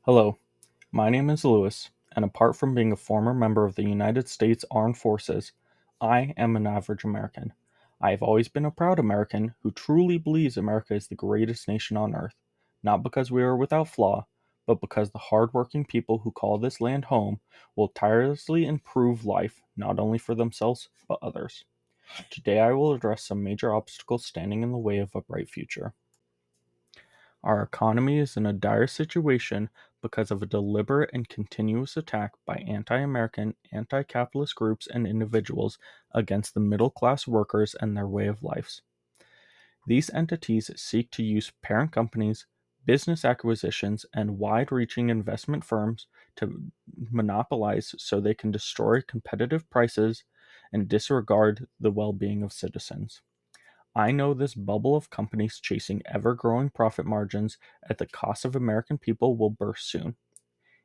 Hello, my name is Lewis, and apart from being a former member of the United States Armed Forces, I am an average American. I have always been a proud American who truly believes America is the greatest nation on earth, not because we are without flaw, but because the hardworking people who call this land home will tirelessly improve life not only for themselves but others. Today I will address some major obstacles standing in the way of a bright future. Our economy is in a dire situation because of a deliberate and continuous attack by anti American, anti capitalist groups and individuals against the middle class workers and their way of life. These entities seek to use parent companies, business acquisitions, and wide reaching investment firms to monopolize so they can destroy competitive prices and disregard the well being of citizens. I know this bubble of companies chasing ever growing profit margins at the cost of American people will burst soon,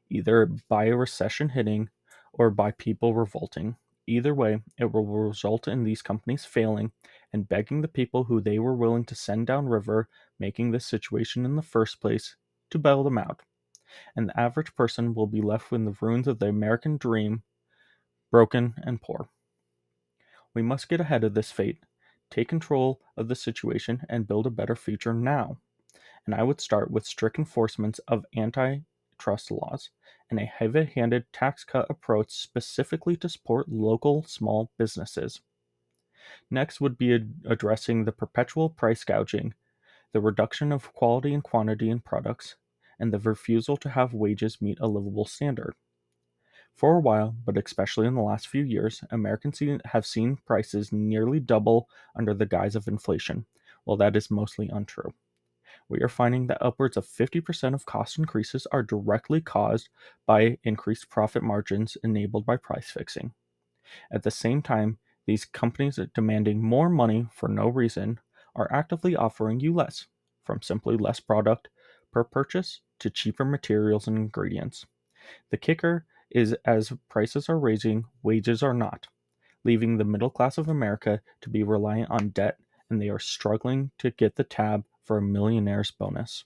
either by a recession hitting or by people revolting. Either way, it will result in these companies failing and begging the people who they were willing to send downriver, making this situation in the first place, to bail them out. And the average person will be left with the ruins of the American dream, broken and poor. We must get ahead of this fate, take control of the situation, and build a better future now. And I would start with strict enforcement of antitrust laws and a heavy handed tax cut approach specifically to support local small businesses. Next would be addressing the perpetual price gouging, the reduction of quality and quantity in products, and the refusal to have wages meet a livable standard. For a while, but especially in the last few years, Americans have seen prices nearly double under the guise of inflation. Well, that is mostly untrue. We are finding that upwards of 50% of cost increases are directly caused by increased profit margins enabled by price fixing. At the same time, these companies demanding more money for no reason are actively offering you less, from simply less product per purchase to cheaper materials and ingredients. The kicker is as prices are raising, wages are not, leaving the middle class of America to be reliant on debt, and they are struggling to get the tab for a millionaire's bonus.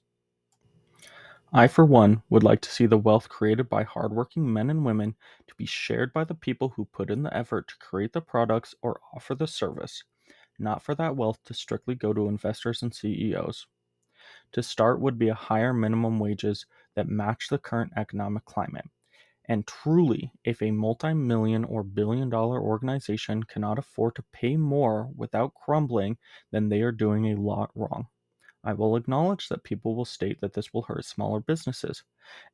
I, for one, would like to see the wealth created by hardworking men and women to be shared by the people who put in the effort to create the products or offer the service, not for that wealth to strictly go to investors and CEOs. To start would be a higher minimum wages that match the current economic climate. And truly, if a multi-million or billion-dollar organization cannot afford to pay more without crumbling, then they are doing a lot wrong. I will acknowledge that people will state that this will hurt smaller businesses.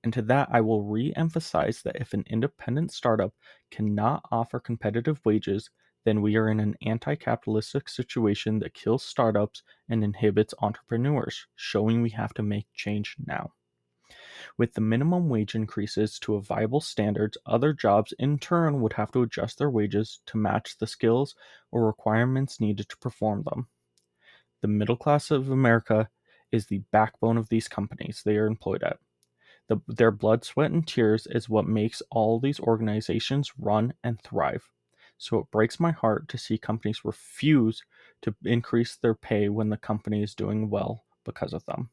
And to that, I will re emphasize that if an independent startup cannot offer competitive wages, then we are in an anti capitalistic situation that kills startups and inhibits entrepreneurs, showing we have to make change now. With the minimum wage increases to a viable standard, other jobs in turn would have to adjust their wages to match the skills or requirements needed to perform them. The middle class of America is the backbone of these companies they are employed at. Their blood, sweat, and tears is what makes all these organizations run and thrive. So it breaks my heart to see companies refuse to increase their pay when the company is doing well because of them,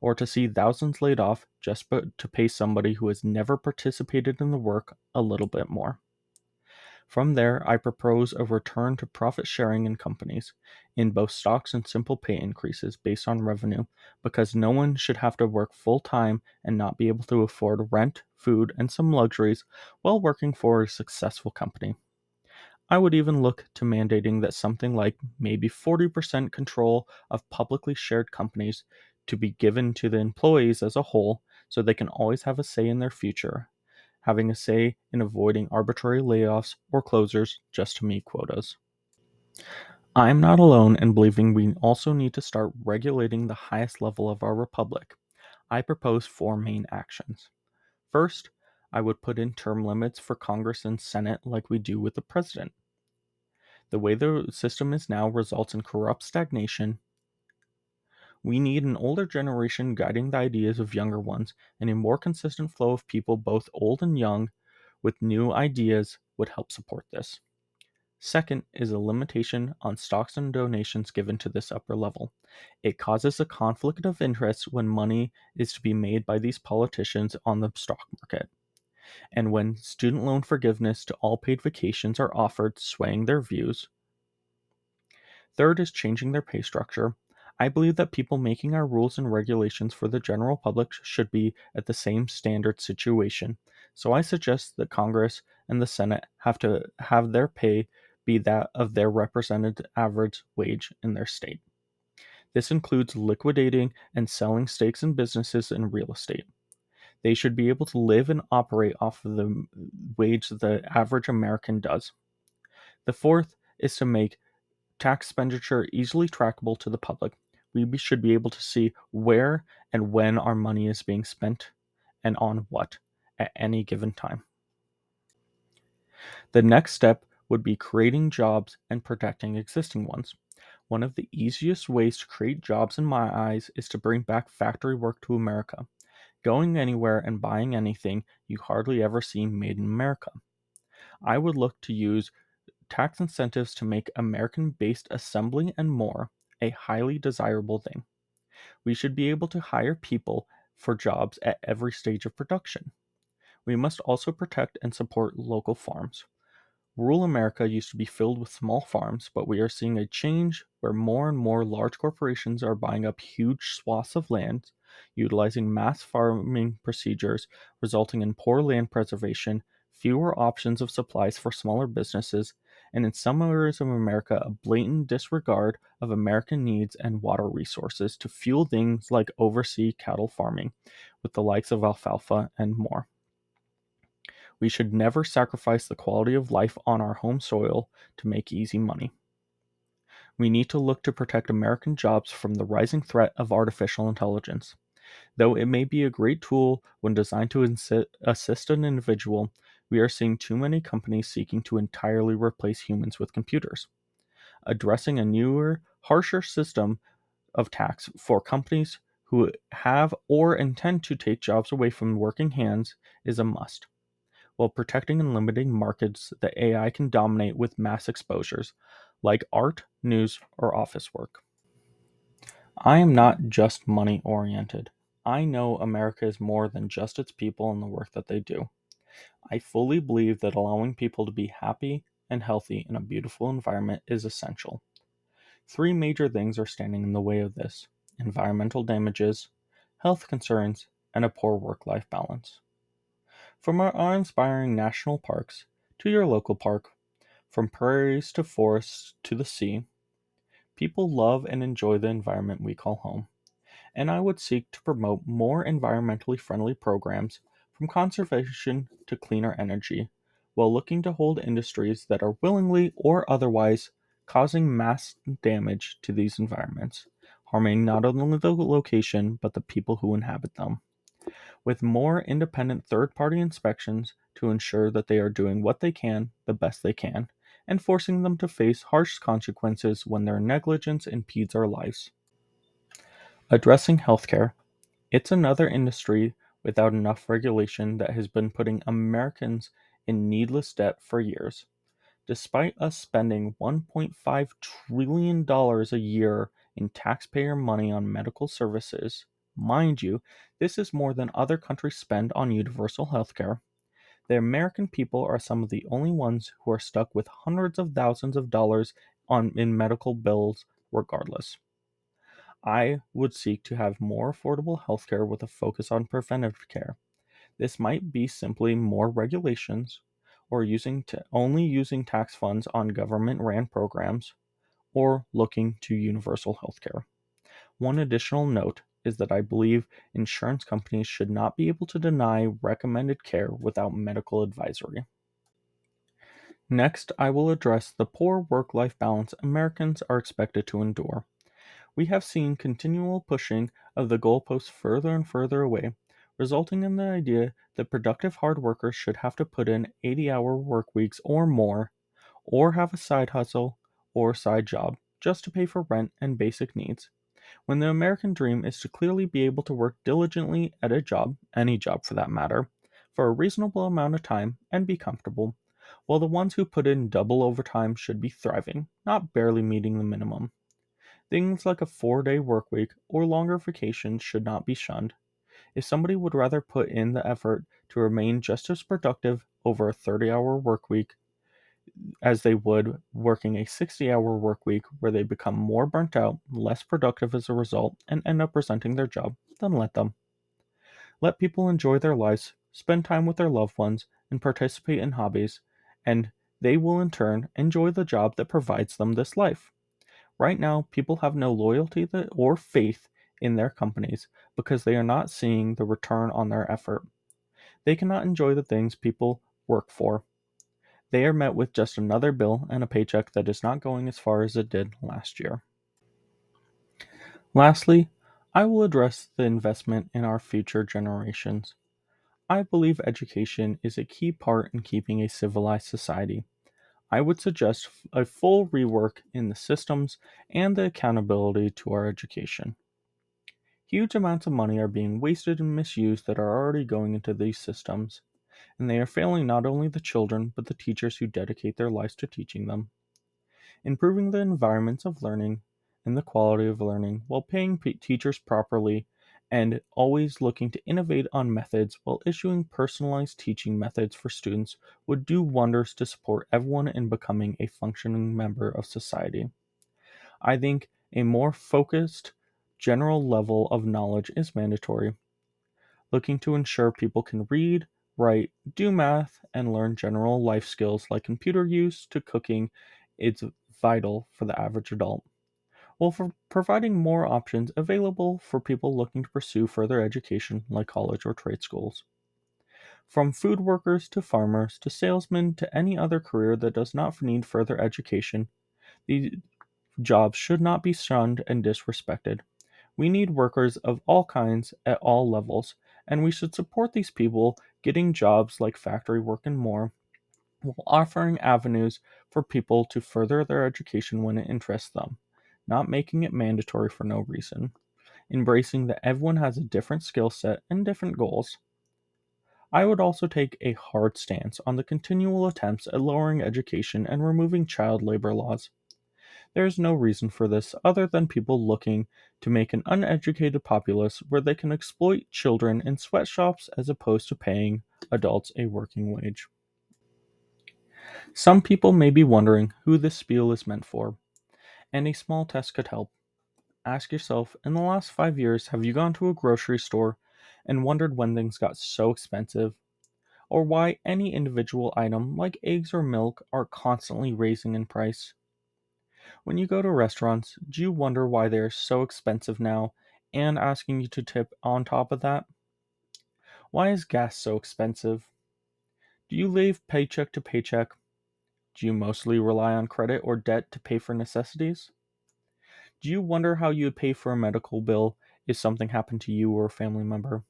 or to see thousands laid off just to pay somebody who has never participated in the work a little bit more. From there, I propose a return to profit sharing in companies, in both stocks and simple pay increases based on revenue, because no one should have to work full time and not be able to afford rent, food, and some luxuries while working for a successful company. I would even look to mandating that something like maybe 40% control of publicly shared companies to be given to the employees as a whole so they can always have a say in their future, having a say in avoiding arbitrary layoffs or closures just to meet quotas. I am not alone in believing we also need to start regulating the highest level of our republic. I propose four main actions. First, I would put in term limits for Congress and Senate like we do with the president. The way the system is now results in corrupt stagnation. We need an older generation guiding the ideas of younger ones, and a more consistent flow of people, both old and young, with new ideas would help support this. Second is a limitation on stocks and donations given to this upper level. It causes a conflict of interest when money is to be made by these politicians on the stock market, and when student loan forgiveness to all paid vacations are offered, swaying their views. Third is changing their pay structure. I believe that people making our rules and regulations for the general public should be at the same standard situation. So I suggest that Congress and the Senate have to have their pay be that of their represented average wage in their state. This includes liquidating and selling stakes in businesses and real estate. They should be able to live and operate off of the wage that the average American does. The fourth is to make tax expenditure easily trackable to the public. We should be able to see where and when our money is being spent and on what at any given time. The next step would be creating jobs and protecting existing ones. One of the easiest ways to create jobs in my eyes is to bring back factory work to America. Going anywhere and buying anything you hardly ever see made in America. I would look to use tax incentives to make American based assembly and more a highly desirable thing. We should be able to hire people for jobs at every stage of production. We must also protect and support local farms. Rural America used to be filled with small farms, but we are seeing a change where more and more large corporations are buying up huge swaths of land, utilizing mass farming procedures, resulting in poor land preservation, fewer options of supplies for smaller businesses, and in some areas of America, a blatant disregard of American needs and water resources to fuel things like overseas cattle farming, with the likes of alfalfa and more. We should never sacrifice the quality of life on our home soil to make easy money. We need to look to protect American jobs from the rising threat of artificial intelligence. Though it may be a great tool when designed to assist an individual, we are seeing too many companies seeking to entirely replace humans with computers. Addressing a newer, harsher system of tax for companies who have or intend to take jobs away from working hands is a must, while protecting and limiting markets that AI can dominate with mass exposures, like art, news, or office work. I am not just money oriented. I know America is more than just its people and the work that they do. I fully believe that allowing people to be happy and healthy in a beautiful environment is essential. Three major things are standing in the way of this: environmental damages, health concerns, and a poor work life balance. From our awe-inspiring national parks to your local park, from prairies to forests to the sea, people love and enjoy the environment we call home. And I would seek to promote more environmentally friendly programs, from conservation to cleaner energy, while looking to hold industries that are willingly or otherwise causing mass damage to these environments, harming not only the location but the people who inhabit them, with more independent third party inspections to ensure that they are doing what they can the best they can, and forcing them to face harsh consequences when their negligence impedes our lives. Addressing healthcare. It's another industry without enough regulation that has been putting Americans in needless debt for years. Despite us spending $1.5 trillion a year in taxpayer money on medical services, mind you, this is more than other countries spend on universal healthcare. The American people are some of the only ones who are stuck with hundreds of thousands of dollars in medical bills regardless. I would seek to have more affordable healthcare with a focus on preventive care. This might be simply more regulations, or only using tax funds on government ran programs, or looking to universal healthcare. One additional note is that I believe insurance companies should not be able to deny recommended care without medical advisory. Next, I will address the poor work life balance Americans are expected to endure. We have seen continual pushing of the goalposts further and further away, resulting in the idea that productive hard workers should have to put in 80-hour work weeks or more, or have a side hustle or side job just to pay for rent and basic needs, when the American dream is to clearly be able to work diligently at a job, any job for that matter, for a reasonable amount of time and be comfortable, while the ones who put in double overtime should be thriving, not barely meeting the minimum. Things like a 4-day work week or longer vacations should not be shunned. If somebody would rather put in the effort to remain just as productive over a 30-hour work week as they would working a 60-hour work week where they become more burnt out, less productive as a result, and end up resenting their job, then let them. Let people enjoy their lives, spend time with their loved ones, and participate in hobbies, and they will in turn enjoy the job that provides them this life. Right now, people have no loyalty or faith in their companies because they are not seeing the return on their effort. They cannot enjoy the things people work for. They are met with just another bill and a paycheck that is not going as far as it did last year. Lastly, I will address the investment in our future generations. I believe education is a key part in keeping a civilized society. I would suggest a full rework in the systems and the accountability to our education. Huge amounts of money are being wasted and misused that are already going into these systems, and they are failing not only the children but the teachers who dedicate their lives to teaching them. Improving the environments of learning and the quality of learning while paying teachers properly and always looking to innovate on methods while issuing personalized teaching methods for students would do wonders to support everyone in becoming a functioning member of society. I think a more focused, general level of knowledge is mandatory, looking to ensure people can read, write, do math, and learn general life skills like computer use to cooking. It's vital for the average adult, while for providing more options available for people looking to pursue further education like college or trade schools. From food workers to farmers to salesmen to any other career that does not need further education, these jobs should not be shunned and disrespected. We need workers of all kinds at all levels, and we should support these people getting jobs like factory work and more, while offering avenues for people to further their education when it interests them, not making it mandatory for no reason. Embracing that everyone has a different skill set and different goals. I would also take a hard stance on the continual attempts at lowering education and removing child labor laws. There is no reason for this other than people looking to make an uneducated populace where they can exploit children in sweatshops as opposed to paying adults a working wage. Some people may be wondering who this spiel is meant for, and a small test could help. Ask yourself, in the last 5 years, have you gone to a grocery store and wondered when things got so expensive, or why any individual item like eggs or milk are constantly raising in price? When you go to restaurants, do you wonder why they are so expensive now and asking you to tip on top of that? Why is gas so expensive? Do you live paycheck to paycheck? Do you mostly rely on credit or debt to pay for necessities? Do you wonder how you would pay for a medical bill if something happened to you or a family member?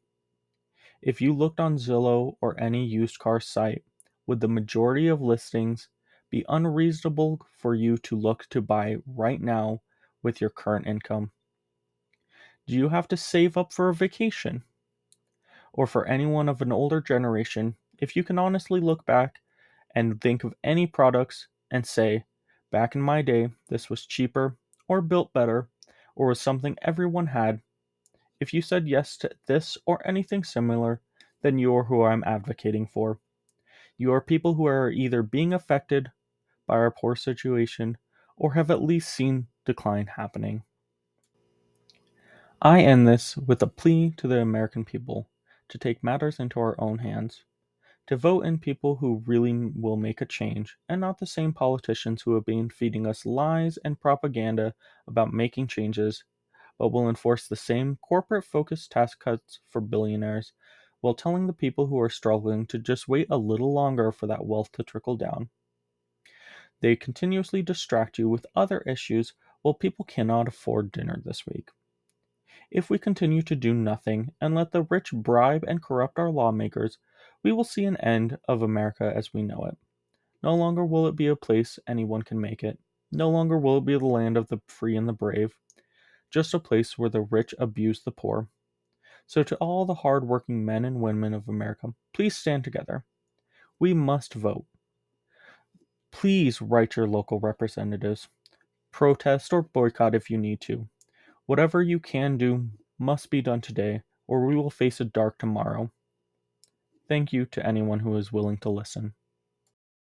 If you looked on Zillow or any used car site, would the majority of listings be unreasonable for you to look to buy right now with your current income? Do you have to save up for a vacation? Or for anyone of an older generation, if you can honestly look back and think of any products and say, back in my day, this was cheaper or built better or was something everyone had, if you said yes to this or anything similar, then you are who I'm advocating for. You are people who are either being affected by our poor situation or have at least seen decline happening. I end this with a plea to the American people to take matters into our own hands, to vote in people who really will make a change, and not the same politicians who have been feeding us lies and propaganda about making changes, but will enforce the same corporate focused tax cuts for billionaires, while telling the people who are struggling to just wait a little longer for that wealth to trickle down. They continuously distract you with other issues while people cannot afford dinner this week. If we continue to do nothing and let the rich bribe and corrupt our lawmakers, we will see an end of America as we know it. No longer will it be a place anyone can make it. No longer will it be the land of the free and the brave, just a place where the rich abuse the poor. So, to all the hard-working men and women of America, please stand together. We must vote. Please write your local representatives. Protest or boycott if you need to. Whatever you can do must be done today, or we will face a dark tomorrow. Thank you to anyone who is willing to listen.